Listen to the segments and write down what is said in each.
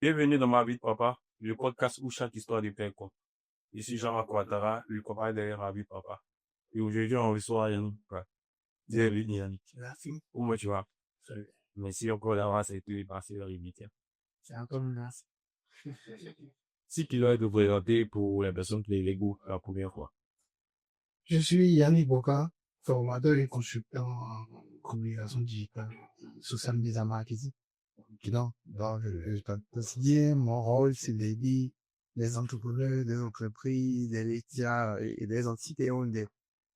Bienvenue dans ma vie de papa, le podcast où chaque histoire dépend quoi. Ici Jean Ouattara, le papa derrière ma vie de papa. Et aujourd'hui, on reçoit Yannick. Bienvenue Yannick. Merci. Comment tu vas? Salut. Merci encore d'avoir accepté de passer dans l'émission. C'est un peu menace. Si tu dois te présenter pour les personnes qui les goûtent la première fois. Je suis Yannick Boka, formateur et consultant en communication digitale, social media marketing. Donc, quotidien, mon rôle, c'est d'aider les entrepreneurs, des entreprises, des médias et des entités ou des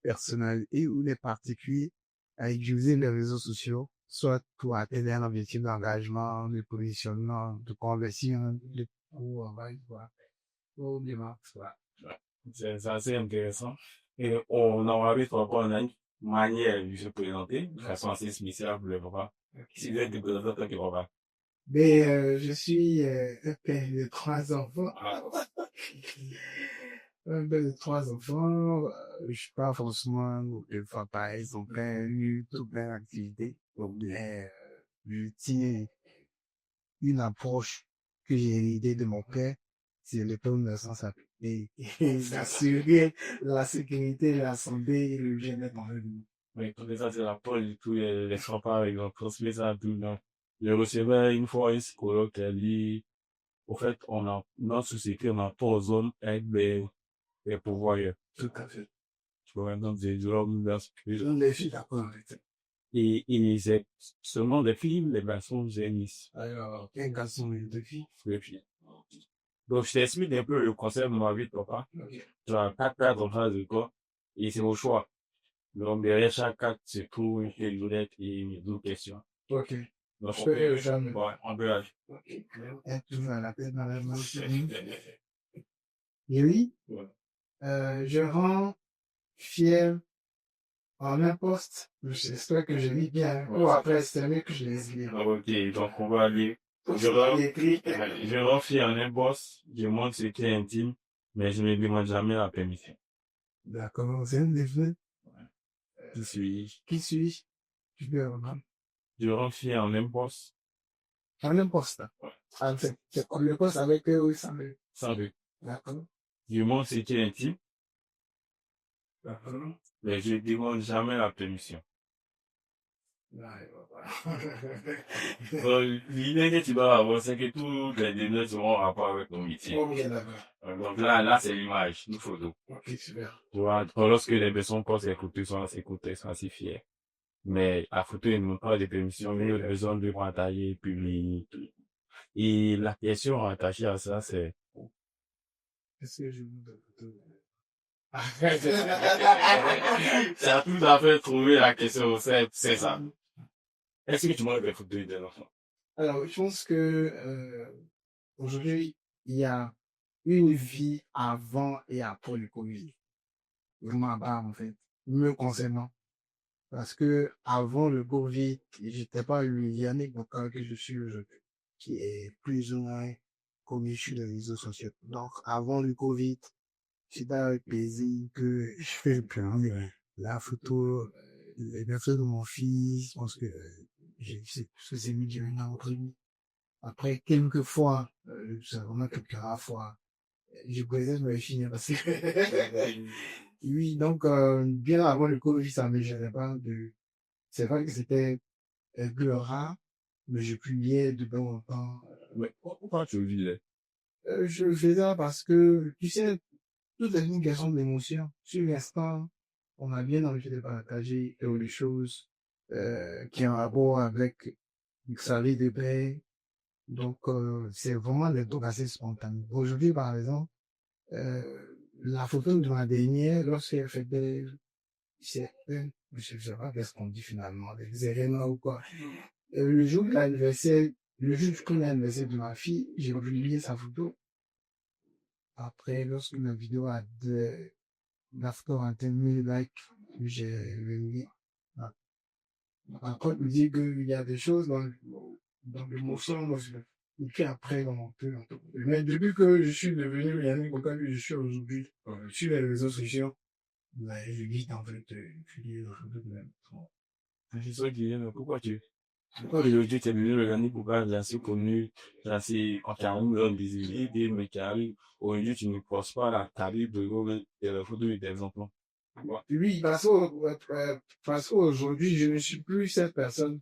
personnalités ou des particuliers à utiliser les réseaux sociaux, soit pour atteindre un objectif d'engagement, de positionnement, de conversion, de pour des marques, voilà. C'est assez intéressant. Et on en avait trois points, on a une manière de se présenter, de façon assez spéciale pour le papa. Si vous êtes te présenter en tant que papa. Mais je suis un père de 3 enfants. Un père de 3 enfants. Je suis pas forcément le papa. Ils ont eu toute plein d'activités. Donc, je tiens une approche que j'ai héritée de mon père. C'est le plan de sens et d'assurer la sécurité, la santé et le bien-être dans le vie. Oui, comme ça, c'est la pole, tous les papas, ils ont transmis ça à tout le monde. Je recevais une fois un psychologue qui a dit, au fait, notre société, on a trois zones avec des pouvoirs. Tout à fait. Tu peux maintenant dire, l'homme, Les filles, d'accord avec ça. et c'est seulement les filles, les garçons génissent. Alors, un garçon et 2 filles. Les filles. Donc, je t'explique un peu le concept de ma vie de papa. Ok. Tu as 4 en face de toi, et c'est au choix. Donc, derrière chaque carte, se trouve une feuille lunette et 2 questions. Ok. Donc, Je peux jamais. ouais, on peut aller. Ok. Être toujours à la tête dans la main. Et oui, Ouais. je rends fier en un poste. J'espère que je lis bien. Ou après, c'est mieux que je les lis. Ok, donc on va aller. Je refais en un boss, je montre ce qui est intime, mais je ne demande jamais la permission. D'accord, c'est un des faits. Qui suis-je? Qui suis-je? Je peux reprendre. Je refais en un boss. En un poste. Ouais. En fait, c'est comme le poste avec eux ou sans eux. Sans doute. D'accord. Je montre ce qui est intime, D'accord. mais je ne demande jamais la permission. Donc, l'idée que tu vas avoir, c'est que tous les données seront en rapport avec ton métier. Ok, d'accord. Donc là, c'est l'image, une photo. Ok, super. Tu vois, lorsque les personnes posent les photos, ils sont assez fiers. Mais la photo, ils n'ont pas de permission, mais les personnes de partager, publier. Et la question attachée à ça, c'est, Est-ce que je vous donne photo? c'est à tout à fait trouver la question, c'est ça. Est-ce que tu montres des photos des enfants? Alors, je pense que aujourd'hui, il y a une vie avant et après le Covid. Vraiment pas, en fait, me concernant. Parce que avant le Covid, j'étais pas le Yannick Boka que je suis aujourd'hui, qui est plus ou moins connu sur les réseaux sociaux. Donc, avant le Covid, c'était avec plaisir que je fais prendre la photo, les personnes de mon fils, parce que j'ai mis du entre nous. Après, quelques fois, c'est vraiment quelques rares fois, je présente mes filles parce que oui, donc bien avant le Covid, ça me gênait pas de. C'est vrai que c'était plus rare, mais je publiais de temps en temps. Mais pourquoi tu le disais? Je le faisais parce que, tu sais, tout est une question d'émotion. Sur l'instant, on a bien envie de partager les choses qui ont un rapport avec sa vie de paix. Donc, c'est vraiment des trucs assez spontanés. Aujourd'hui, par exemple, la photo de ma dernière, lorsqu'elle fait je sais pas qu'est-ce qu'on dit finalement, des événements ou quoi. Le jour de l'anniversaire, le jour du l'anniversaire de ma fille, j'ai publié sa photo. Après, lorsque ma vidéo a d'after à 10 000 likes, j'ai remis. Par contre, me dit qu'il y a des choses dans l'émotion, moi, et puis après, dans mon cœur. Mais depuis que je suis devenu Yannick Boka, que je suis aujourd'hui, sur les réseaux sociaux, je vis en fait, je lis le photo de même. C'est ça qui vient, pourquoi tu Aujourd'hui, tu es devenu le dernier coupable assez connu, assez, quand tu arrives dans des idées, mais qui arrivent. Aujourd'hui, tu ne poses pas la calibre de la photo des enfants. Oui, parce qu'aujourd'hui, je ne suis plus cette personne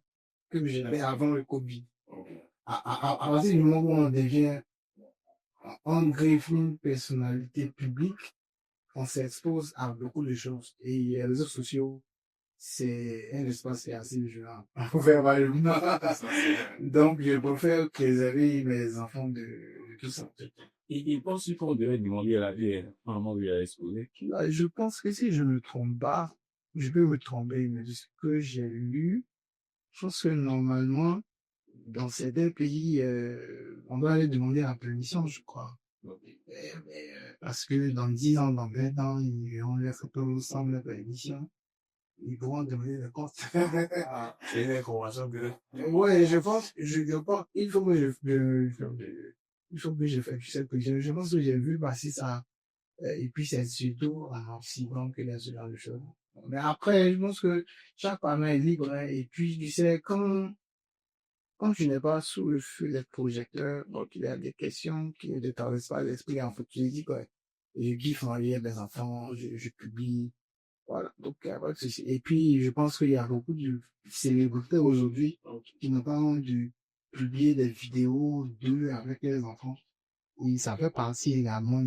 que j'étais avant le Covid. À partir du moment où on devient, on greffe une personnalité publique, on s'expose à beaucoup de choses. Et les réseaux sociaux, c'est un espace assez violent. Verbalement. Donc, je préfère préserver mes enfants de tout ça. Il pense qu'on devrait demander à la vie, un moment où il a exposé. Là, je pense que si je ne me trompe pas, je peux me tromper, mais de ce que j'ai lu, je pense que normalement, dans certains pays, on doit aller demander la permission, je crois. Parce que dans 10 ans, dans 20 ans, ils verront les photos sans la permission. Ils pourront demander le compte. C'est une information que... Ouais, je pense, il faut que je fasse cette que je pense que j'ai vu passer ça. Et puis c'est surtout en Occident que les ce genre de choses. Mais après, je pense que chaque parent est libre, hein. Et puis, tu sais, quand tu n'es pas sous le feu des projecteurs, donc il y a des questions qui ne te traversent pas l'esprit, en fait, tu dis quoi. Je kiffe en lire des enfants, je publie, voilà. Donc, il y a pas de souci. Et puis, je pense qu'il y a beaucoup de célébrités aujourd'hui qui n'ont pas honte de publier des vidéos d'eux avec les enfants. Et ça fait partie également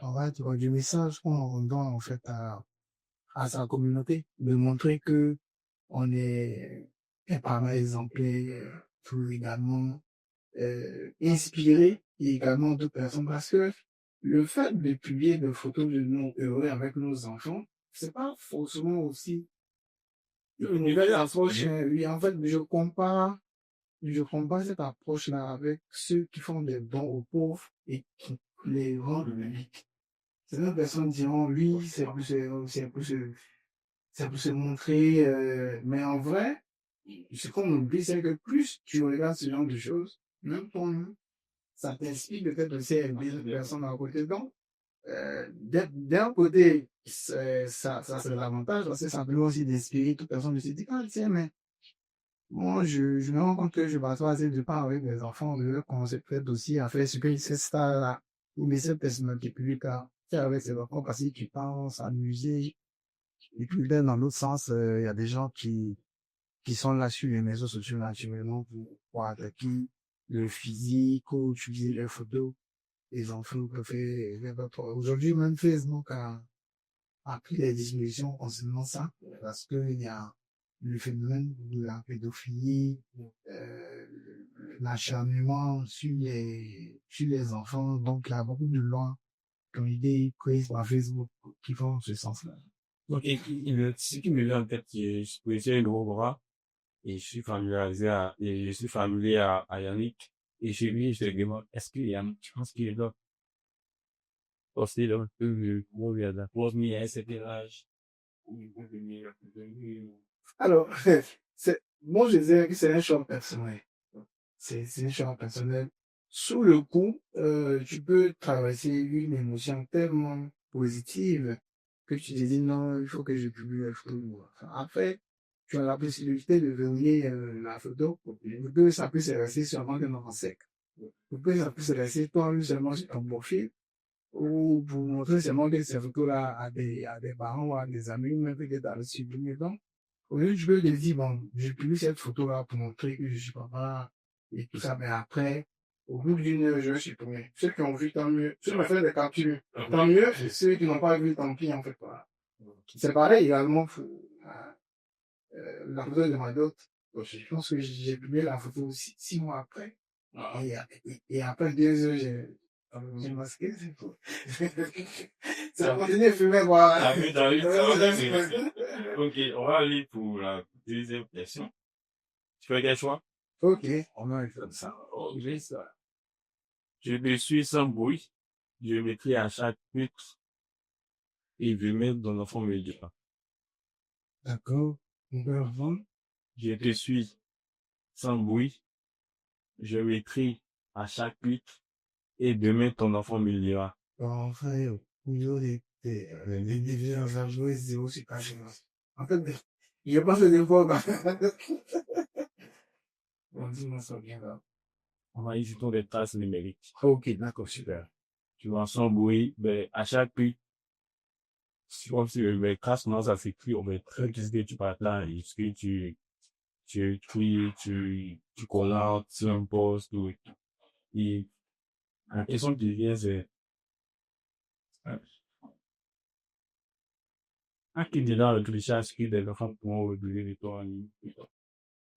en fait, du message qu'on donne, en fait, à sa communauté, de montrer que on est un parent exemplaire pour également inspirer et également d'autres personnes parce que le fait de publier des photos de nous heureux avec nos enfants, c'est pas forcément aussi une nouvelle approche. Oui, en fait, je compare cette approche-là avec ceux qui font des dons aux pauvres et qui les rendent publics. Certaines personnes diront, oui, c'est pour se montrer, mais en vrai, ce qu'on oublie, c'est que plus tu regardes ce genre de choses, même ton, ça t'inspire peut-être aussi à aider les personnes à côté. Donc, d'un côté, ça c'est l'avantage, parce que ça peut aussi d'inspirer toute personne de se dire, ah, tiens, mais, moi, je me rends compte que je m'assois assez de part avec mes enfants, de leur conseiller peut-être aussi à faire ce que cette star-là, ou mais cette personnalité publique a fait avec ses enfants, parce que tu penses, s'amuser. Et puis, là, dans l'autre sens, il y a des gens qui sont là sur les réseaux sociaux naturellement pour attaquer le physique ou utiliser les photos. Les enfants peuvent faire aujourd'hui, même Facebook a pris des dispositions concernant ça, parce que il y a le phénomène de la pédophilie, euh, l'acharnement sur les enfants. Donc, il y a beaucoup de lois qui ont été prises par Facebook qui vont en ce sens-là. Donc, ce qui me vient en tête, c'est, je peux essayer de revoir, et je suis familier à Yannick, et chez lui, je te demande, est-ce qu'il y a, tu penses qu'il est là? Aussi, là, un peu mieux, où il y a là, pour venir à cet âge, Alors, moi, je dirais que c'est un choix personnel. C'est un choix personnel. Sous le coup, tu peux traverser une émotion tellement positive que tu te dis non, il faut que je publie la photo. Enfin, après, tu as la possibilité de verrouiller la photo pour que ça puisse rester seulement un enfant sec. Pour que ça puisse rester toi seulement sur ton profil ou pour montrer seulement que ces photos-là à des parents ou à des amis, même peut-être à le supprimer. Donc, au lieu, je peux te dire, bon, je publie cette photo-là pour montrer que je suis papa et tout ça, mais après, au bout d'une heure, je vais supprimer. Ceux qui ont vu, tant mieux. Ceux qui ont fait des captures, tant mieux. Et ceux qui n'ont pas vu, tant pis, en fait, voilà. C'est pareil également pour la photo de ma dot. Je pense que j'ai publié la photo 6 mois après. Et après 2 heures, j'ai masqué, c'est faux. Ça a continué à fumer, quoi. Ok, on va aller pour la deuxième question. Tu fais quel choix? Ok, on va faire ça. Ok, ça. Je me suis sans bruit. Je m'écris à chaque but et je mets dans l'enfant média. D'accord. On peut revendre. Je te suis sans bruit. Je m'écris à chaque but et demain ton enfant me lira. Enfin, au niveau des divisions à jouer, c'est aussi pas gênant. En fait, Je pense que des fois, bon, dis-moi ça bien là. On va utiliser des traces numériques. Ok, d'accord, super. Tu vois, sans bruit, ben, à chaque prix, si on se met trace, non, ça s'écrit, on met très ce que tu partages, ce que tu écris, tu commentes sur un post, ou, et, la question qui vient, c'est, à qui dedans le télécharge que des enfants pourront regarder les toi en ligne?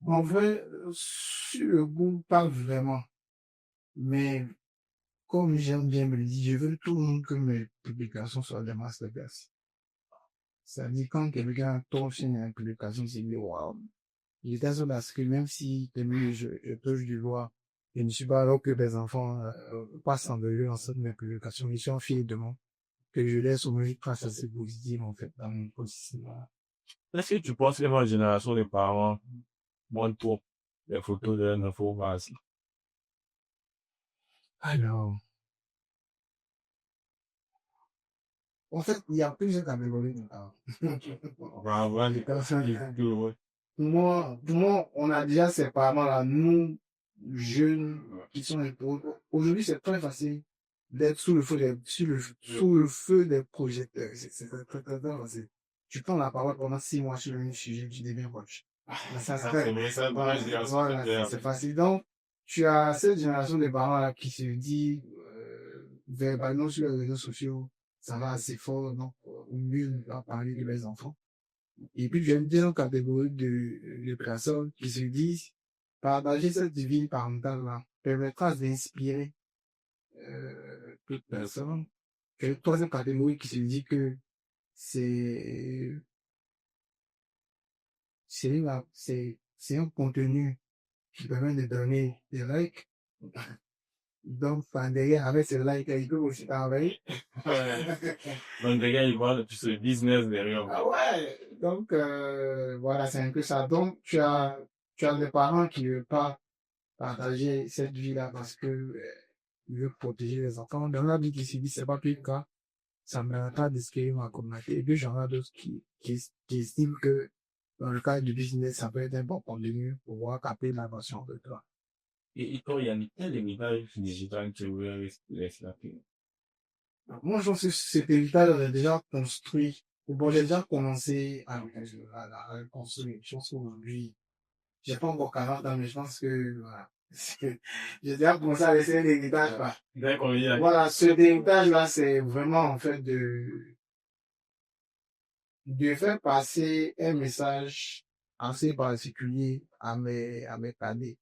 En vrai, sur le goût, pas vraiment. Mais, comme j'aime bien me le dire, je veux tout le monde que mes publications soient des masterclass. Ça dit quand quelqu'un tombe sur une publication, c'est dit, waouh. J'étais sur parce que même si, je touche du doigt, je ne suis pas alors que des enfants, passent en dehors en cette mes publications. Ils sont fiers de moi. Que je laisse au moins une trace assez positive, en fait, dans mon position. Est-ce que tu penses que ma génération des parents montrent trop les photos de leurs enfants base? Alors, en fait, il y a plusieurs catégories de parents. Vraiment, les personnes qui font ouais. Pour moi, on a déjà ces parents-là, nous, jeunes, qui sont aujourd'hui, c'est très facile d'être sous le feu sous le feu des projecteurs. C'est très facile. Tu prends la parole pendant 6 mois sur le même sujet, tu deviens coach. Ça, c'est facile. Donc, tu as cette génération de parents-là qui se dit, verbalement sur les réseaux sociaux, ça va assez fort, donc, au mieux, on va parler de mes enfants. Et puis, j'aime bien une catégorie de personnes qui se disent, partager cette vie parentale-là permettra d'inspirer, toute personne. Et une troisième catégorie qui se dit que c'est, c'est un contenu qui permet de donner des likes. Donc, derrière, avec ces likes, il peut aussi travailler. Ouais. Donc, les gars, ils voient plus le business derrière. Ah ouais. Donc, voilà, c'est un peu ça. Donc, tu as des parents qui ne veulent pas partager cette vie-là parce que, ils veulent protéger les enfants. Dans la vie qui se dit, c'est pas plus le cas. Ça me mérite pas d'escrire ma communauté. Et puis, j'en ai d'autres qui estiment que, dans le cadre du business, ça peut être un bon contenu pour pouvoir capter l'attention de toi. Et toi, il y a quel héritage digital que tu voulais laisser la paix? Moi, je pense que cet héritage, on a déjà construit, ou bon, j'ai déjà commencé à le construire. Je pense qu'aujourd'hui, j'ai pas encore 40 ans, mais je pense que, voilà. J'ai déjà commencé à laisser un héritage, quoi. D'accord, il y a. Voilà, cet héritage-là, c'est vraiment, en fait, de faire passer un message assez particulier à mes cadets.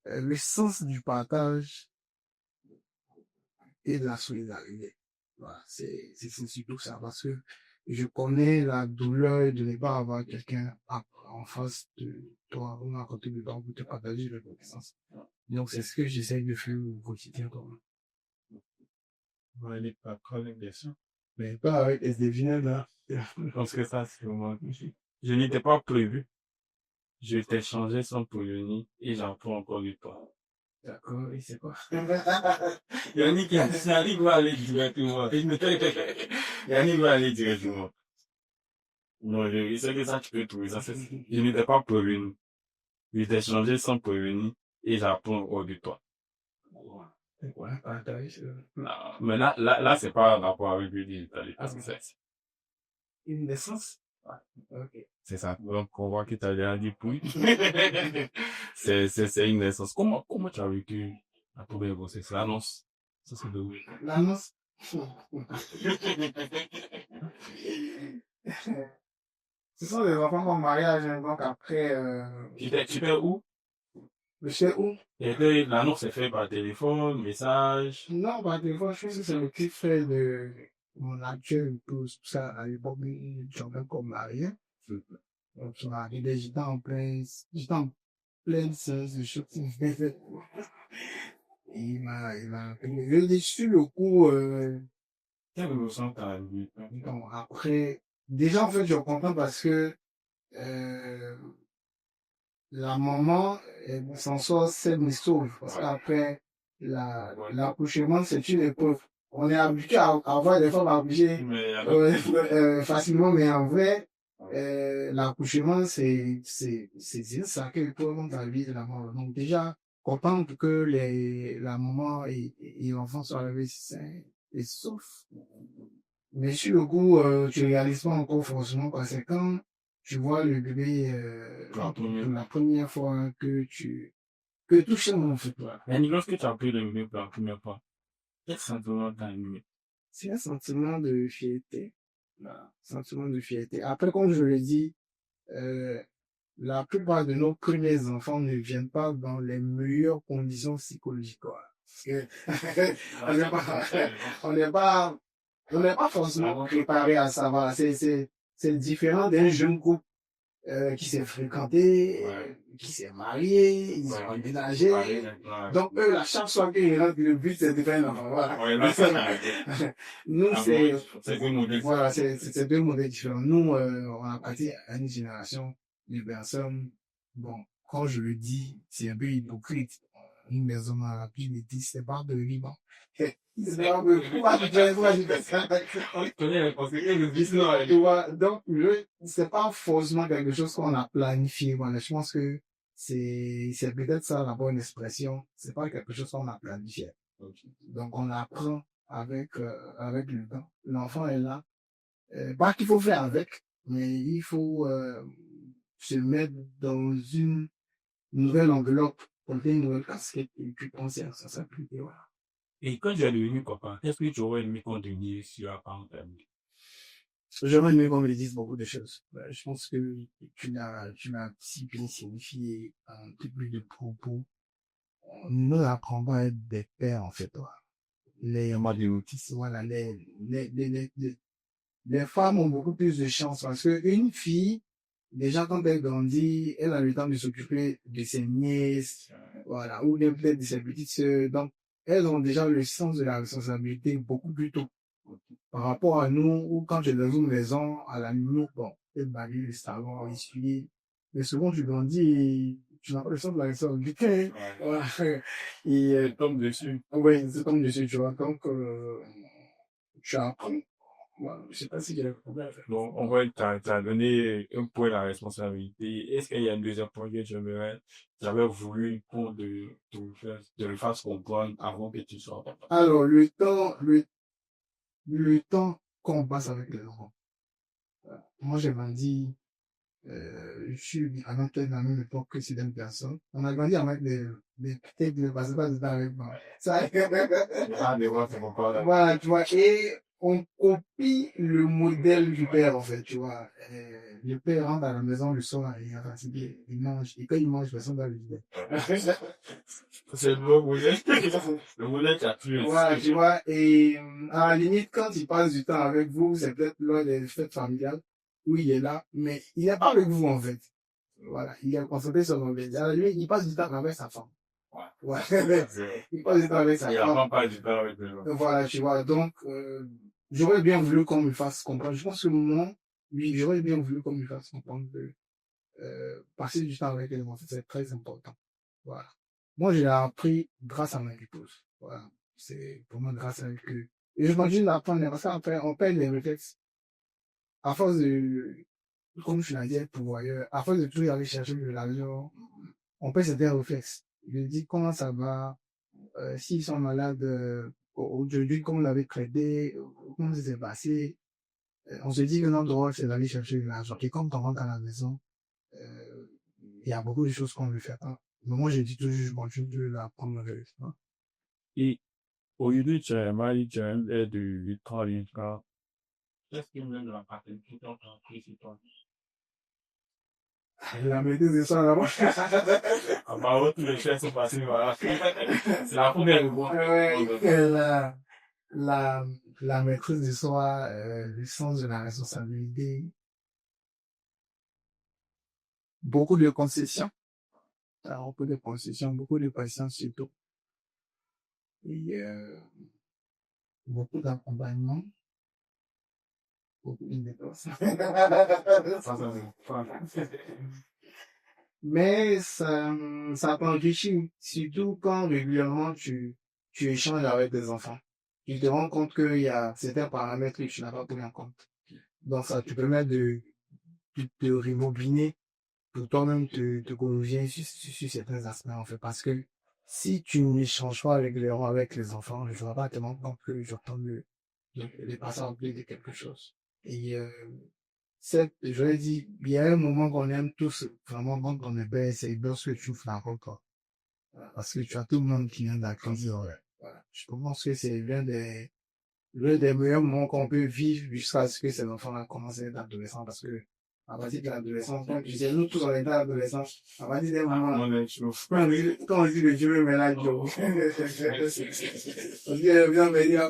Le sens du partage et de la solidarité. Voilà, c'est surtout ça, parce que je connais la douleur de ne pas avoir quelqu'un en face de toi, ou à côté de toi, pour te partager la connaissance. Donc, c'est ce que j'essaie de faire au quotidien, quand même. Ouais, les patrons, bien sûr. Mais pas avec les devinettes, là. Parce que ça, c'est vraiment, je n'étais pas prévu. Je t'ai changé sans prévenir et j'en prends encore du temps. D'accord, et c'est quoi? Yannick va aller directement. Yannick va aller directement. Non, je sais que ça, tu peux trouver ça. Je n'étais pas prévenu. Je t'ai changé sans prévenir et j'apprends encore du toi. C'est quoi? Partage, Non, mais là, c'est pas un rapport avec le digital, parce que c'est, une naissance? ouais. Ok. C'est ça. Donc, on voit que t'as déjà dit oui. C'est une naissance. Comment tu as vécu la première grossesse? L'annonce. Ça, c'est de oui. L'annonce? Ce sont des enfants comme mariage, hein, donc après, Tu étais où? je sais où? L'annonce est faite par téléphone, message. Non, par téléphone, je pense que c'est le petit frère de mon actuel épouse, tout ça, à l'époque, j'avais comme marié. Donc, il m'a arrivé, j'étais en pleine séance de shooting. Il m'a appelé. Je l'ai su le coup, Quelle émotion t'as eu? bon, après, déjà, en fait, je comprends parce que, la maman, elle s'en sort, c'est me sauve. Parce qu'après, l'accouchement, c'est une épreuve. On est habitué à avoir des femmes accoucher, facilement, mais en vrai, L'accouchement, c'est un sacré épreuve dans ta vie de la mort. Donc, déjà, comprendre que la maman et l'enfant sont arrivés sains et saufs. Mais sur le coup, tu réalises pas encore forcément quoi. C'est quand tu vois le bébé, la première fois que tout change, en fait, voilà. Et lorsque tu as pris le bébé pour la première fois, quel sentiment t'as animé? C'est un sentiment de fierté. Voilà. Sentiment de fierté. Après, comme je le dis, euh, la plupart de nos premiers enfants ne viennent pas dans les meilleures conditions psychologiques, quoi. Parce que, on n'est pas, on n'est pas forcément préparé à ça. Voilà. C'est différent d'un jeune couple qui s'est fréquenté, qui s'est marié, ils ont emménagé. Donc eux, la chaque fois qu'ils rentrent, le but c'est de faire un enfant. Voilà. Nous, voilà, c'est deux modèles différents. Nous, on a parti à une génération de personnes, bon, quand je le dis, c'est un peu hypocrite. Une maison dans la Bible dit, c'est pas de Liban. Donc, c'est pas forcément quelque chose qu'on a planifié. Voilà, je pense que c'est peut-être ça la bonne expression. C'est pas quelque chose qu'on a planifié. Donc, on apprend avec le temps. L'enfant est là. Pas qu'il faut faire avec, mais il faut, se mettre dans une nouvelle enveloppe, porter une nouvelle casquette et puis penser à ça s'appliquer, voilà. Et quand tu es devenu papa, qu'est-ce que tu aurais aimé qu'on te dise sur la parentalité? J'aimerais aimé qu'on me dise beaucoup de choses. Je pense que tu l'as si bien signifié un petit peu de propos. On ne apprend pas à être des pères, en fait, voilà. Voilà, les femmes ont beaucoup plus de chance parce que une fille, déjà quand elle grandit, elle a le temps de s'occuper de ses nièces, voilà, ou peut-être de ses petites sœurs. Donc, elles ont déjà le sens de la responsabilité beaucoup plus tôt. Par rapport à nous, ou quand tu es dans une maison, à la limite, bon, tu balayer le salon, essuyer. Mais souvent, tu grandis et tu n'as pas le sens de la responsabilité. Voilà. Et, Tu tombes dessus. oui, c'est comme dessus, tu vois. Donc, tu apprends. Voilà. Je sais pas si j'ai le problème. Donc, en vrai, t'as donné un point de la responsabilité. Est-ce qu'il y a un deuxième point que j'avais voulu qu'on de le fasse comprendre avant que tu sois papa? Alors, le temps qu'on passe avec les enfants. Moi, j'ai grandi, je suis à peu la même époque que certaines personnes. On a grandi avec des peut-être ne passez pas de temps avec moi. Ça, Ah, mais moi, c'est mon corps. voilà, tu vois, et on copie le modèle du père, en fait, tu vois. Le père rentre à la maison le soir, il est fatigué, il mange, et quand il mange, personne va lui dire. C'est le bon modèle. Le modèle qui a tué. Voilà, tu vois, et à la limite, quand il passe du temps avec vous, c'est peut-être lors des fêtes familiales, où il est là, mais il n'est pas avec vous, en fait. Voilà, il est concentré sur son bébé. À la limite, il passe du temps avec sa femme. Ouais. Il passe du temps avec sa Il femme. apprend pas du temps avec les gens. Voilà, tu vois, donc, j'aurais bien voulu qu'on me fasse comprendre. Je pense que moi, oui, j'aurais bien voulu qu'on me fasse comprendre que, passer du temps avec les enfants, c'est très important. Voilà. Moi, j'ai appris grâce à ma épouse. Voilà. C'est vraiment grâce à elle que, et je continue d'apprendre, parce qu'après, on perd les réflexes. À force de, comme je l'ai dit, pourvoyeur, à force de toujours aller chercher de l'argent, on perd certains réflexes. Je dis comment ça va, s'ils sont malades, aujourd'hui, comment on l'avait traité, comment ça s'est passé. On se dit que notre rôle, c'est d'aller chercher de l'argent. Et comme on rentre à la maison, il y a beaucoup de choses qu'on ne fait pas. Mais moi, j'ai dit toujours, je continue de l'apprendre avec ça. Et aujourd'hui, tu es marié, tu as un aide de 8 ans, 8 ans. Qu'est-ce qui me donne de la paternité quand tu as pris sur toi? La maîtrise de soi, là-bas. Ah bah, ouais, tous les chefs sont passés, voilà. C'est la première fois. La maîtrise de soi, le sens de la responsabilité. Beaucoup de concessions. Beaucoup de concessions, beaucoup de patience surtout. Et, beaucoup d'accompagnement. Beaucoup de dépenses. Mais ça t'enrichit, surtout quand régulièrement tu échanges avec des enfants. Tu te rends compte qu'il y a certains paramètres que tu n'as pas pris en compte. Donc ça te permet te rembobiner pour toi-même te corriger sur certains aspects, en fait. Parce que si tu n'échanges pas avec les enfants, je ne vais pas te mentir non plus, j'entends les passer en plus de quelque chose. Et, je l'ai dit, il y a un moment qu'on aime tous vraiment quand on est bête, c'est lorsque tu ouvres la route, quoi. Parce que tu as tout le monde qui vient d'accueillir, ouais. Voilà. Je pense que c'est l'un des meilleurs moments qu'on peut vivre jusqu'à ce que ces enfants-là commencent à être adolescents, parce que à partir de l'adolescence, comme tu sais, nous tous on est dans l'adolescence, à partir des moments, quand on dit que Dieu me met là, Dieu, on dit, viens venir,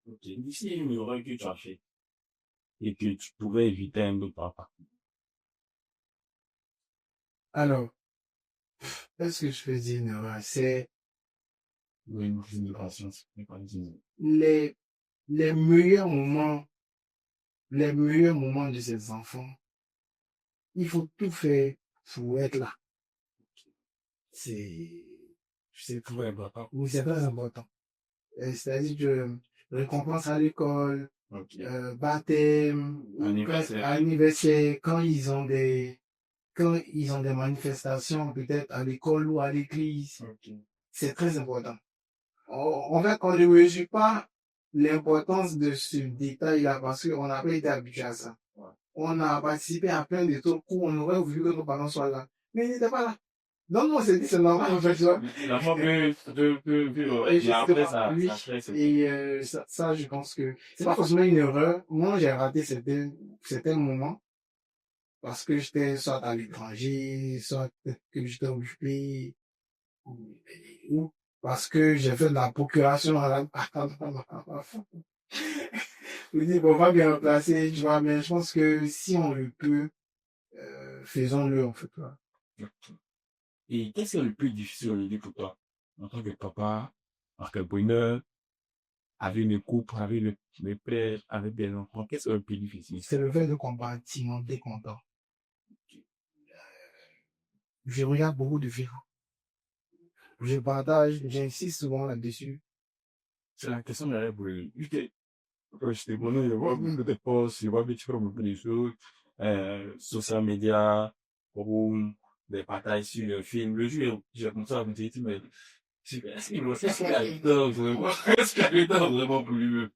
Ok. D'ici une erreur que tu as fait et que tu pouvais éviter un autre papa. alors, est-ce que je peux dire une erreur? C'est Oui, une patience, une patience. les, les meilleurs moments, les meilleurs moments de ces enfants. Il faut tout faire pour être là. C'est Très important. oui, c'est très important. C'est-à-dire que récompense à l'école, Ok. baptême, anniversaire, quand ils ont des manifestations, peut-être à l'école ou à l'église. Ok. C'est très important. En fait, on ne mesure pas l'importance de ce détail-là parce qu'on n'a pas été habitué à ça. Ouais. On a participé à plein de trucs où on aurait voulu que nos parents soient là. Mais ils n'étaient pas là. Donc, on s'est dit, c'est normal, en fait, tu vois. L'enfant et après, ça stresse. Et ça, je pense que c'est pas forcément une erreur. Moi, j'ai raté certains moments parce que j'étais soit à l'étranger, soit que j'étais occupé, ou parce que j'ai fait de la procuration à la je me dis, bon, on va bien remplacer, tu vois, mais je pense que si on le peut, faisons-le, en fait, quoi. Et qu'est-ce qui est le plus difficile aujourd'hui pour toi, en tant que papa, entrepreneur, avec le couple, avec le père, avec des enfants, qu'est-ce qui est le plus difficile? C'est le fait de compartimenter content. Je regarde beaucoup de films. Je partage, j'insiste souvent là-dessus. C'est la question que j'avais voulu. Quand j'étais bonheur, je vois même des posts, je vois des trucs comme des choses, social media, ou des partages sur le film. Le jour, j'ai commencé à me dire, mais, est-ce qu'il a eu tort vraiment? Est-ce qu'il a eu tort vraiment pour lui-même?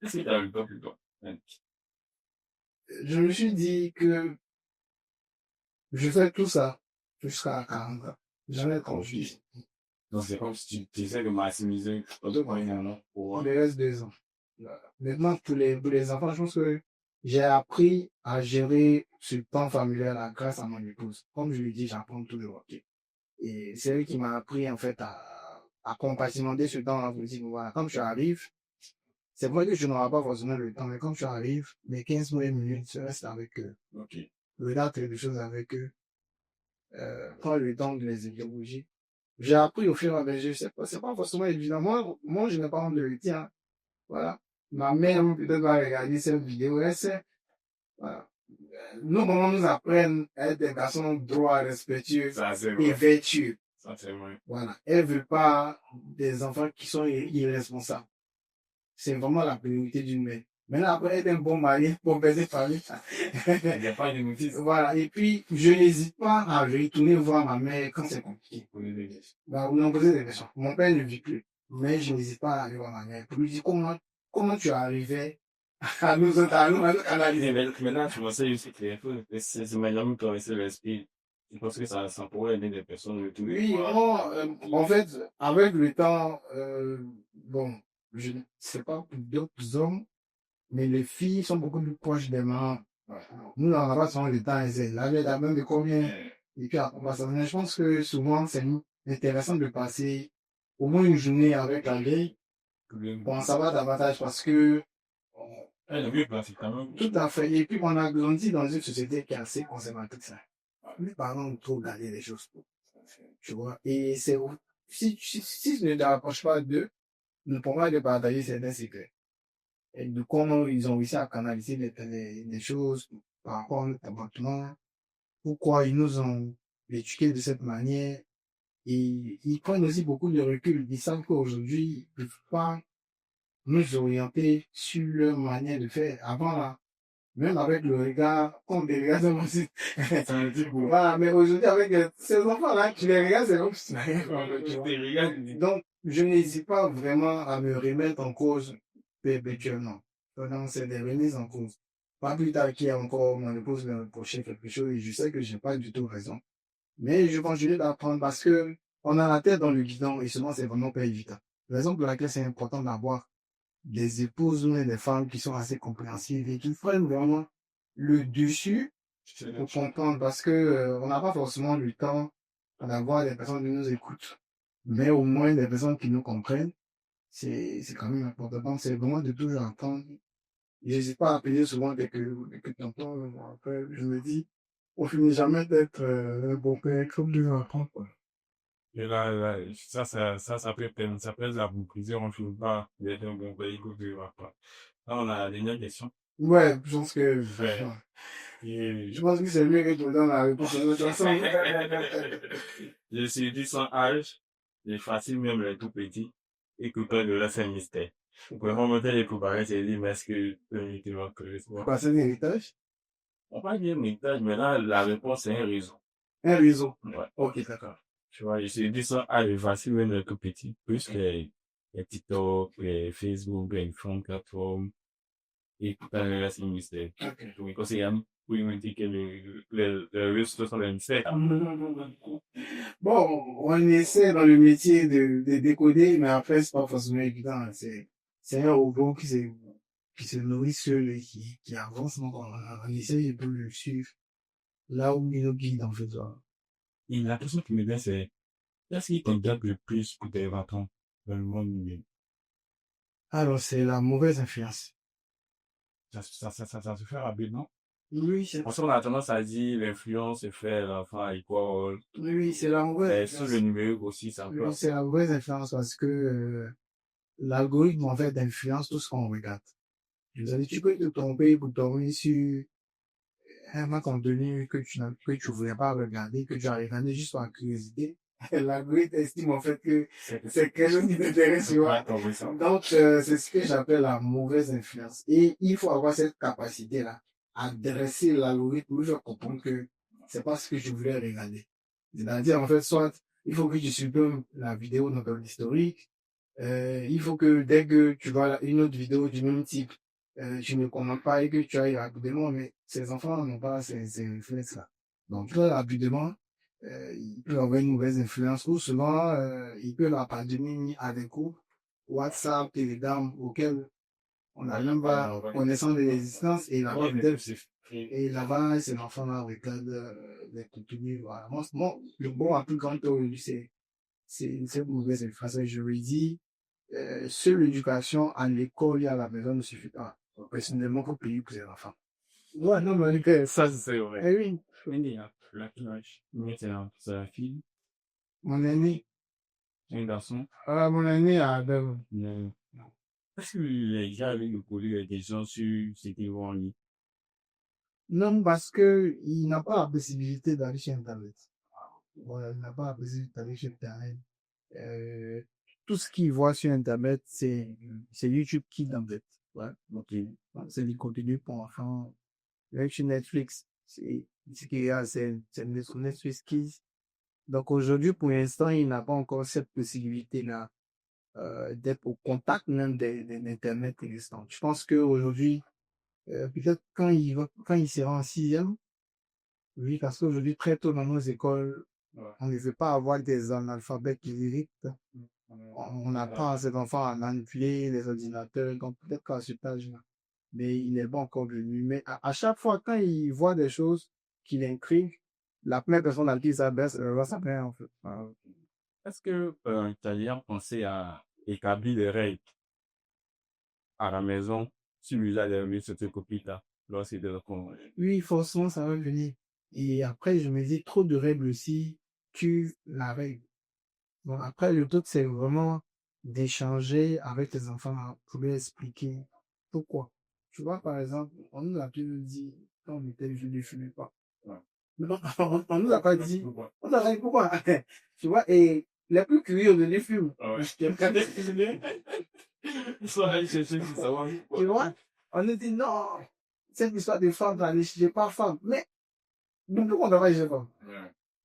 Est-ce qu'il a eu tort pour toi? Je me suis dit que je fais tout ça jusqu'à 40 ans. Jamais 38. Donc, c'est comme si tu essaies de maximiser autant moyen, non? Il me reste 2 ans. Maintenant, pour les enfants, je pense que j'ai appris à gérer ce temps familial grâce à mon épouse. Comme je l'ai dit, j'apprends toujours. Et c'est elle qui m'a appris, en fait, à compartimenter ce temps-là. Pour dire, voilà, quand tu arrives, c'est vrai que je n'aurai pas forcément le temps, mais quand tu arrives, mes 15 minutes, tu restes avec eux. Ok. Regarde quelque chose avec eux. Prends le temps de les interroger. J'ai appris au fur et à mesure, c'est pas forcément évident. Moi, je n'ai pas honte de le dire. Voilà. Ma mère, peut-être, va regarder cette vidéo, elle sait. Voilà. Nos mamans nous apprennent à être des garçons droits, respectueux et vertueux. Ça, c'est vrai. Voilà. Elle veut pas des enfants qui sont irresponsables. C'est vraiment la priorité d'une mère. Maintenant, après, être un bon mari, bon père de famille. Il n'y a pas de motif. Voilà. Et puis, je n'hésite pas à retourner voir ma mère quand c'est compliqué. Bah, vous m'en posez des questions. Mon père ne vit plus. Mais je n'hésite pas à aller voir ma mère pour lui dire comment tu arrivais à nous analyser. Maintenant, tu m'as dit que c'est manière de traverser l'esprit. Je pense que ça pourrait aider des personnes de tous les Oui, en fait, avec le temps, bon, je ne sais pas pour d'autres hommes, mais les filles sont beaucoup plus proches des mamans. Nous, dans la base, on le temps, c'est la même de combien. Et puis, je pense que souvent, c'est intéressant de passer au moins une journée avec la vieille pour en savoir davantage parce que elle est mieux placée quand même. Tout à fait. Et puis, on a grandi dans une société qui est assez conservatrice. Mes parents ont trop gardé les choses. Tu vois. Et si tu ne te rapproches pas d'eux, ne pourront pas te partager certains secrets. Et de comment ils ont réussi à canaliser les choses par rapport à notre comportement, pourquoi ils nous ont éduqués de cette manière. Et ils prennent aussi beaucoup de recul. Ils savent qu'aujourd'hui, ils ne peuvent pas nous orienter sur leur manière de faire. Avant, là, Même avec le regard, comme des regards de mon site. Ça me dit beaucoup. Voilà, mais aujourd'hui, avec ces enfants-là, tu les regardes, c'est comme si tu n'as rien fait, en fait, tu Je vois. te regarde. Donc, je n'hésite pas vraiment à me remettre en cause perpétuellement. Donc, c'est des remises en cause. Pas plus tard qu'il y a encore, mon épouse me reprochait quelque chose et je sais que j'ai pas du tout raison. Mais je continue d'apprendre parce que on a la tête dans le guidon et souvent c'est vraiment pas évident. La raison pour laquelle c'est important d'avoir des épouses ou des femmes qui sont assez compréhensives et qui prennent vraiment le dessus pour comprendre parce que on n'a pas forcément le temps d'avoir des personnes qui nous écoutent, mais au moins des personnes qui nous comprennent, c'est quand même important. Donc, c'est vraiment de toujours entendre. J'hésite pas à appeler souvent dès que t'entends, après, je me dis, on finit jamais d'être un bon père comme deux enfants, quoi. Et là, ça peut peine, ça pèse la boucle. On ne finit pas d'être un bon pays que tu vas pas. Là, on a la dernière question. Ouais, je pense que, Ouais. Et je pense que c'est mieux que tu me donnes la réponse de toute façon. je suis dit sans âge, j'ai facile même les tout petits, et que peur de laisser un mystère. Vraiment, me les préparer, c'est dit, mais est-ce que tu vas que je Quoi, c'est un héritage? on va dire message, mais là, la réponse, c'est un réseau. Un réseau. Ouais. Ok, d'accord. Tu vois, je suis dit sans âge, facile même les tout petits. Plus les TikTok, les Facebook, les différentes plateformes, et tout à l'heure, c'est un mystère. Ok. Donc, quand c'est un, oui, me dit que les réseaux sont les mystères. Bon, on essaie dans le métier de décoder, mais après, c'est pas forcément évident. C'est un robot qui se nourrit seul et qui avance. Donc, on essaie de le suivre là où il nous guide, en fait. Voilà. Et la question qui me vient, c'est, qu'est-ce qui t'inquiète le plus pour tes enfants dans le monde numérique? Alors, c'est la mauvaise influence. Ça se fait rapidement. Oui, c'est, Parce qu'on a tendance à dire l'influence fait l'enfant à l'école. oui, c'est la mauvaise Mais sur influence. le numérique aussi, ça peut. Oui, c'est la mauvaise influence parce que l'algorithme, en fait, influence tout ce qu'on regarde. C'est-à-dire, tu peux te tromper pour tomber sur un contenu que tu voulais pas regarder, que tu as regardé juste par curiosité. L'algorithme estime en fait que c'est quelque chose qui t'intéresse, tu vois. Donc, c'est ce que j'appelle la mauvaise influence. Et il faut avoir cette capacité-là à dresser l'algorithme pour lui faire comprendre que c'est pas ce que je voulais regarder. C'est-à-dire, en fait, soit il faut que tu supprimes la vidéo dans ton historique, il faut que dès que tu vois une autre vidéo du même type, tu ne commandes pas et que tu ailles rapidement, mais ces enfants n'ont pas ces réflexes-là. Donc, très rapidement, il peut avoir une mauvaise influence ou souvent, il peut leur appartenir à des groupes WhatsApp, Telegram, auxquels on n'a même pas connaissance de l'existence et là-bas, ces enfants-là regardent des contenus. Voilà. Moi, le bon à plus grande tort aujourd'hui, c'est une mauvaise influence. Je lui dis, seule l'éducation à l'école et à la maison ne suffit pas. Personnellement, il faut payer pour les enfants. Ouais, non, mais Ça, c'est vrai. eh oui, Quindi, la plage. Maintenant, c'est la fille, mon aîné, un garçon. mon aîné a Est-ce que les gens avaient posé des questions sur ce qu'ils vont en ligne? non, parce que il n'a pas la possibilité d'aller sur Internet. Voilà, il n'a pas la possibilité d'aller sur Internet. Euh, tout ce qu'il voit sur Internet, c'est YouTube Kids, en fait. Ouais. Donc, c'est du contenu pour enfants. Même sur Netflix, c'est ce qu'il y a, c'est Netflix Kids. Donc, aujourd'hui, pour l'instant, il n'a pas encore cette possibilité-là, d'être au contact même d'Internet existant. Je pense qu'aujourd'hui, peut-être quand il sera en sixième, oui, parce qu'aujourd'hui, très tôt dans nos écoles, on ne veut pas avoir des analphabètes lyriques. On apprend à cet enfant à manipuler les ordinateurs, donc peut-être qu'à cet âge-là. Mais il n'est pas encore venu. Mais à chaque fois, quand il voit des choses qui l'intriguent, la première personne à qui il s'abaisse, sa mère, en fait. Ah, Est-ce que, tu as déjà pensé à établir des règles à la maison sur l'usage des réseaux sociaux là lorsqu'il est enfants? oui, forcément, ça va venir. Et après, je me dis, trop de règles aussi tue la règle. Bon, après, le truc, c'est vraiment d'échanger avec les enfants pour leur expliquer pourquoi. Tu vois, par exemple, on nous a toujours dit, quand on était jeunes, ne fumez pas. Ouais. Non, on nous a pas dit, on nous a dit pourquoi. Tu vois, et les plus curieux de les fument. Ah ouais. Tu vois, on nous dit non, cette histoire de femme, là, ne suis pas femme. Mais, nous, on travaille chez femme.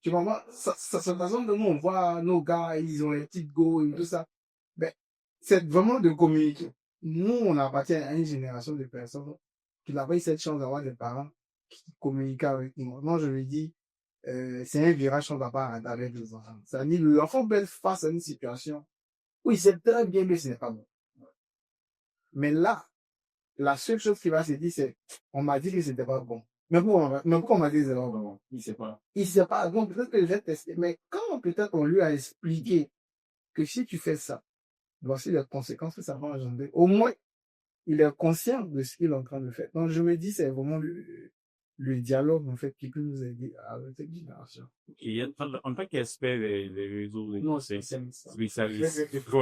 Tu comprends? C'est la façon dont nous, on voit nos gars, ils ont les petites go et tout ça. Ben, c'est vraiment de communiquer. Nous, on appartient à une génération de personnes qui n'ont pas eu cette chance d'avoir des parents qui communiquent avec nous. Moi, je lui dis, c'est un virage qu'on va pas arrêter avec les enfants. C'est-à-dire, l'enfant peut être face à une situation où il sait très bien que ce n'est pas bon. Mais là, la seule chose qu'il va se dire, c'est, on m'a dit que c'était pas bon. Mais pourquoi on m'a dit que c'était pas bon? Il sait pas. Il sait pas. Donc, peut-être que je vais tester. Mais quand peut-être on lui a expliqué que si tu fais ça, voici les conséquences que ça va engendrer, au moins, il est conscient de ce qu'il est en train de faire. Donc, je me dis, c'est vraiment le dialogue, en fait, qui peut nous aider à cette génération. Et en tant qu'expert des réseaux, Non, spécialiste. Ouais,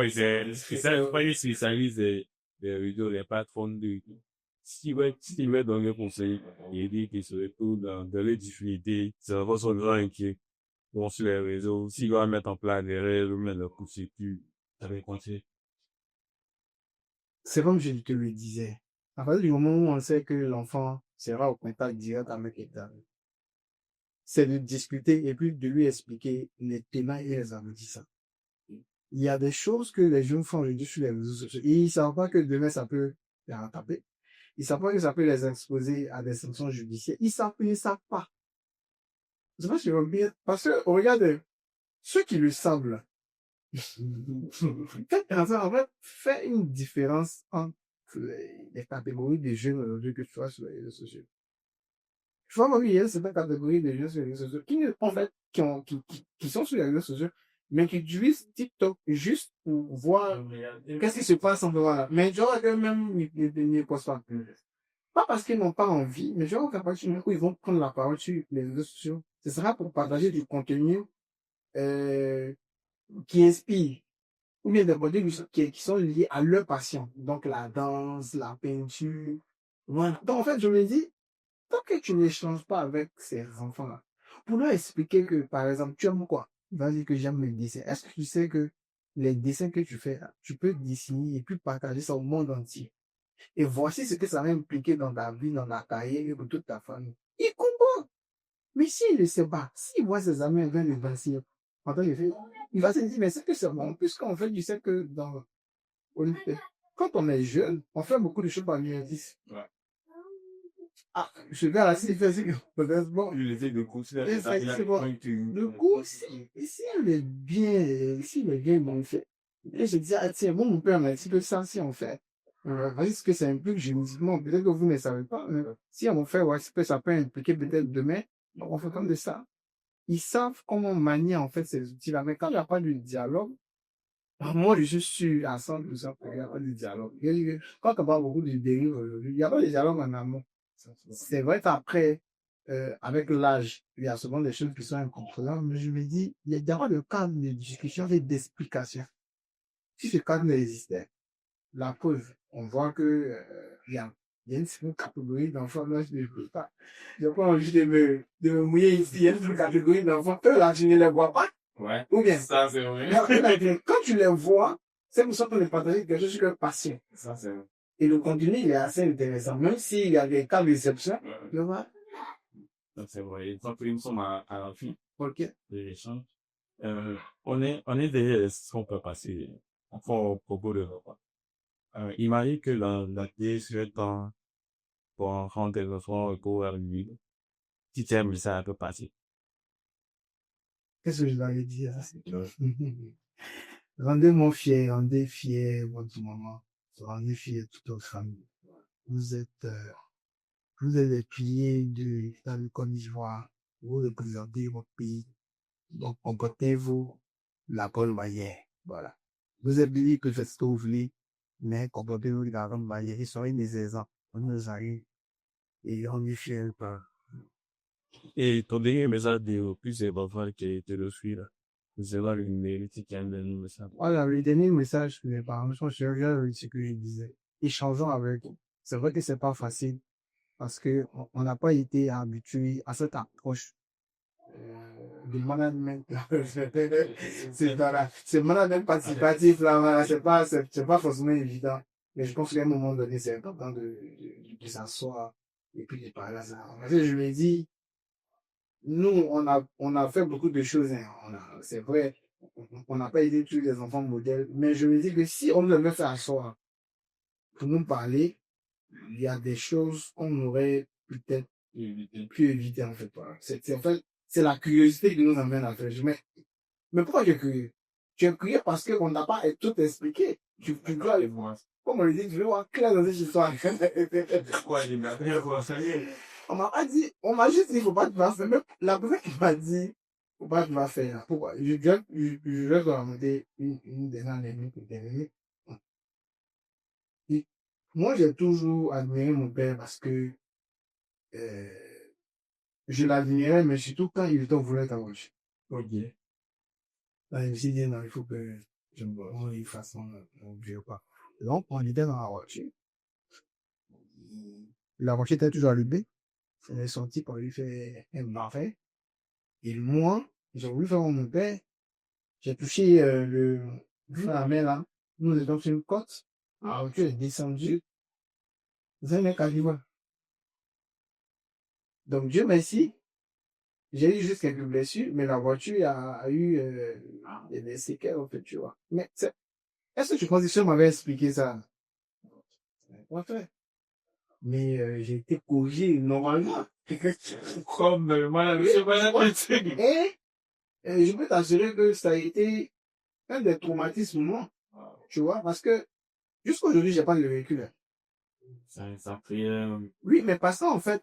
c'est spécialiste, pas spécialiste des réseaux, des plateformes de, s'il veut donner un conseil, il dit qu'il se retrouve dans les difficultés, c'est vraiment son grand inquiet. Bon, sur les réseaux, s'il va mettre en place des règles, mettre le coup de sécu, ça va continuer. C'est comme je te le disais. À partir du moment où on sait que l'enfant sera au contact direct avec l'État, c'est de discuter et puis de lui expliquer les tenants et les aboutissants. Il y a des choses que les jeunes font aujourd'hui sur les réseaux sociaux. Et ils savent pas que demain ça peut les rattraper. Ils savent pas que ça peut les exposer à des sanctions judiciaires. Ils ne savent pas. Je sais pas si je veux bien. Parce que, regardez, ceux qui le savent, là, en fait, fait une différence entre les catégories de jeunes aujourd'hui que tu vois sur les réseaux sociaux. Je vois, oui, il y a certaines catégories de jeunes sur les réseaux sociaux en fait, qui sont sur les réseaux sociaux, mais qui utilisent TikTok juste pour voir qu'est-ce qui se passe en dehors là. Mais je vois que même, ils ne postent pas. Pas parce qu'ils n'ont pas envie, mais je vois qu'à partir du moment où ils vont prendre la parole sur les réseaux sociaux, ce sera pour partager du contenu, qui inspire, ou bien des produits qui sont liés à leur passion. Donc, la danse, la peinture. Voilà. Donc, en fait, je me dis, tant que tu n'échanges pas avec ces enfants-là, pour leur expliquer que, par exemple, tu aimes quoi? Vas-y que j'aime le dessin. Est-ce que tu sais que les dessins que tu fais, tu peux dessiner et puis partager ça au monde entier? Et voici ce que ça va impliquer dans ta vie, dans ta carrière et pour toute ta famille. Il comprend. Mais s'il ne sait pas, s'il voit ses amis venir le danser, il va se dire, mais c'est que c'est bon, puisqu'en fait, tu sais que quand on est jeune, on fait beaucoup de choses par mimétisme. Ouais. Ah, je vais là, s'il fait ce que, peut-être bon. Il essaie de considérer ça. Le coup, s'il est bien, bon, fait. Et je dis, ah, tiens, bon, mon père m'a dit que ça, si on fait. Vas-y, ce que ça implique juridiquement, peut-être que vous ne savez pas, mais si on fait, ouais, ça peut impliquer peut-être demain, donc on fait comme de ça. Ils savent comment manier, en fait, ces outils-là. Mais quand il n'y a pas de dialogue, moi, je suis sûr à 100% qu'il n'y a pas de dialogue. Quand on parle beaucoup de dérive aujourd'hui, il n'y a pas de dialogue en amont. C'est vrai qu'après, avec l'âge, il y a souvent des choses qui sont incompréhensibles, mais je me dis, il y a pas de cadre de discussion et d'explication. Si ce cadre existait, la preuve, on voit que, il y a une certaine catégorie d'enfants, là, je ne peux pas. J'ai pas envie de me mouiller ici, il y a une certaine catégorie d'enfants, eux, là, je ne les vois pas. Ouais. Ou bien. Ça, c'est vrai. Quand tu les vois, c'est pour ça qu'on est partagé quelque chose sur leur passion. Ça, c'est vrai. Et le contenu, il est assez intéressant. Même s'il y a des cas d'exception, tu vois. Ça, c'est vrai. Donc, nous sommes à la fin Ok. de l'échange. On est derrière ce qu'on peut passer. Enfin, au propos de repas. Imagine que la télé serait temps pour rendre des enfants au cours à lui. Si tu aimes ça, peut passer. Qu'est-ce que je l'avais dit, là? Rendez-moi fier, rendez fier votre maman. Rendez fier toute votre famille. Vous êtes les piliers de l'État de Côte d'Ivoire. Vous représentez votre pays. Donc, comportez-vous la bonne manière. Voilà. Vous êtes dit que faites ce que vous voulez, mais comportez-vous de la bonne manière. Et soyez des exemples. On nous arrive. Et on est fiers par. Et ton dernier message de plus important qui te le suit, là. C'est là une vérité qui a un dernier message. Voilà, le dernier message que mes parents, je regarde ce que je disais. Échangeons avec eux. C'est vrai que c'est pas facile parce que on n'a pas été habitué à cette approche du management. C'est management participatif là, voilà, c'est pas forcément évident. Mais je pense qu'à un moment donné, c'est important de s'asseoir Et puis, j'ai parlé à ça. Parce que je me dis, nous, on a fait beaucoup de choses, hein. C'est vrai, on n'a pas aidé tous les enfants modèles, mais je me dis que si on devait faire asseoir pour nous parler, il y a des choses qu'on aurait peut-être pu éviter, en fait. Voilà. En fait, c'est la curiosité qui nous amène à faire. Mais pourquoi tu es curieux? Tu es curieux parce qu'on n'a pas tout expliqué. Tu dois aller voir. Comme on le dit, tu veux voir clair dans cette histoire. On m'a pas dit, on m'a juste dit, faut pas te faire ça. Même la personne qui m'a dit, faut pas te faire faire. Pourquoi? Je vais raconter une dernière minute. Et moi, j'ai toujours admiré mon père parce que, je l'admirais, mais surtout quand il était au volant à voiture. Ok. Là, je me suis dit, non, il faut que je me fasse mon vieux pas. Donc, on était dans la voiture. La voiture était toujours allumée. On est sorti pour lui faire un parfait. Et moi, j'ai voulu faire mon père. J'ai touché la main là. Nous étions sur une côte. La voiture est descendue. Vous avez un calibre. Donc, Dieu merci. J'ai eu juste quelques blessures, mais la voiture a eu des séquelles, en fait, tu vois. Mais est-ce que tu penses que si on m'avait expliqué ça? Ouais, fait. Mais j'ai été corrigé normalement. Comme, moi, je sais pas, Et je peux t'assurer que ça a été un des traumatismes, moi. Tu vois, parce que jusqu'à aujourd'hui, j'ai pas de véhicule. ça fait, Oui, mais parce qu'en fait,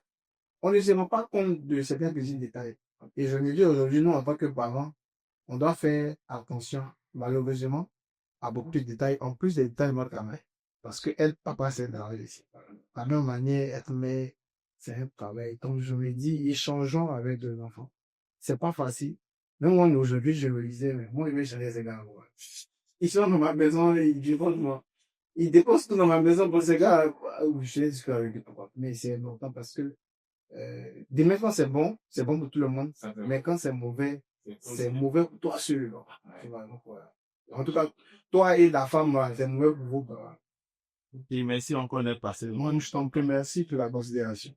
on ne se rend pas compte de certains petits détails. Et je me dis aujourd'hui, nous, en tant que parents, on doit faire attention, malheureusement, à beaucoup de détails, en plus des détails de notre travail. Parce que elle, papa, c'est dans la ici. La même manière, être mère, c'est un travail. Donc, je me dis, échangeons avec les enfants. C'est pas facile. Même moi, aujourd'hui, je me disais, mais moi, je vais changer ces gars. Ils sont dans ma maison, ils dépensent moi. Ils dépensent tout dans ma maison pour ces gars. Je suis discuté avec eux. Mais c'est important parce que, dès maintenant, c'est bon pour tout le monde. Mais quand c'est mauvais pour toi seul. Tu vois, donc, voilà. En tout cas, toi et la femme, c'est mauvais pour vous. et merci encore d'être passé. Moi, je t'en prie, merci pour la considération.